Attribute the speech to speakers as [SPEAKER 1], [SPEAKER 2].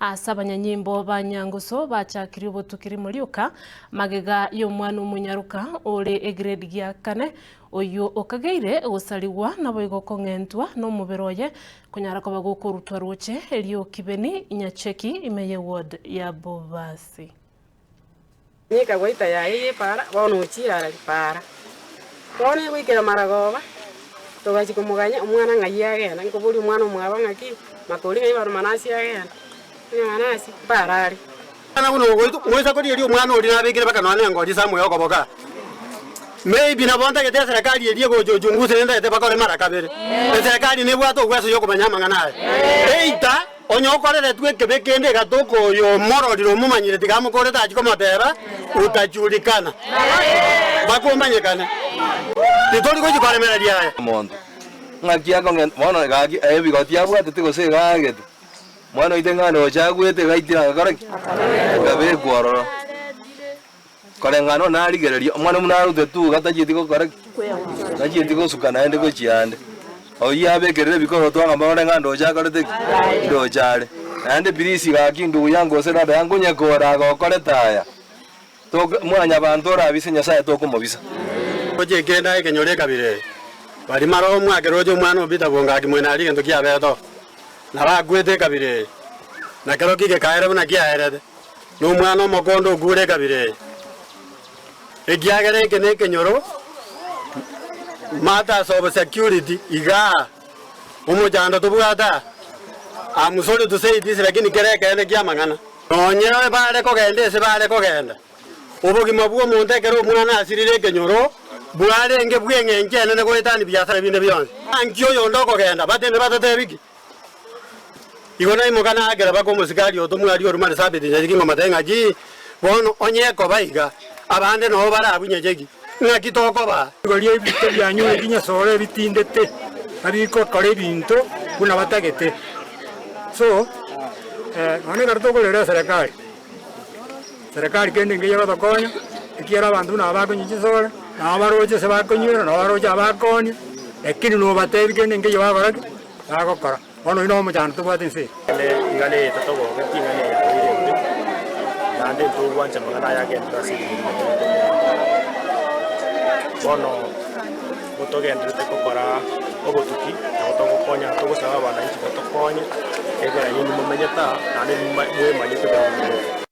[SPEAKER 1] asa abanyanyimbo ba Nyangusu bachakire obotukiri muriuka magega y'omwana omunyaruka ore egrade gya kane oyo okageire gusariwa nabo igokong'entwa n'omubiri oye kunyara koba gokorutwa roche elio kibeni nyacheki imeye ward ya Bobasi
[SPEAKER 2] nika goita ya eye para bono uchira para tone gwikira maragoba togachi kumuganya umwana ngayagenda nkobuli umwana omwaba ngaki makori ngai baro manasi yagenda manasi parari
[SPEAKER 3] ana kuno mweza kodi eli umwana oli nabegire baka nwane ngodi samu yoko boka maybe na bonta kete serikali eli gojunguze nenda ete bakore mara kabere serikali ne bwato gweso yoko banyama nganaye eita onyokorere tweke bekende gatoko yo mororiro mumanyire tigamukore tachi komotera utajulikana bakomanyekana titori koji kwalemera diaya
[SPEAKER 4] mondo ngakia kongen mono gaki ebi gotia bwa tete se gagete mono itengano chagwete gaitira garaki gabe kworo korengano nari gereria mwana munarute tu gatajiti ko garaki gajiti ko sukana ende ko chiande oya bekerere bikoro twanga mbona ngando chakorete ndo chale ande birisi gaki ndu yango se dada yango nyekora gokore taya to mwanya bantora abisenya saye to kumobisa
[SPEAKER 3] oje kenda ekenyore kabire bari maro mwake rojo mwana obita bonga kimwena ali ngento kia beto na bagwete kabire na kero kike kaere buna kia erede no mwana mokondo gure kabire egiagere kene kenyoro mata so security iga umujando tubugata amusole to say this lakini kere kene kia mangana onyewe bale ko gende se bale ko genda obogi mabuo monte kero mwana asirire kenyoro buare nge bwenge ngene ne goitani biasara bine byon ankyo yondo ko genda batene batate biki igona imogana agera bako musikali otomwali orumane sabiti nyagi mamatenga ji bono onye ko baiga abande no bara abunyejegi ngaki toko ba
[SPEAKER 5] golie bite byanyu eginya sore bitindete abiko kore binto kuna batagete so ane garto ko lera serikali kende nge yaba bakonya ikiera bantu na bakonyi sore na baroje se bakonyira na baroje abakonya ekini no batebi kende nge yaba baraki agokora bono ino mujana to batense
[SPEAKER 6] ngale tatogo ngati ngale ya ile nande to wanja magana yake ndasi bono botogenda tekokora obotuki otogokonya togosaba bana iki botokonya egera yindi mumenyeta nande mwe manyete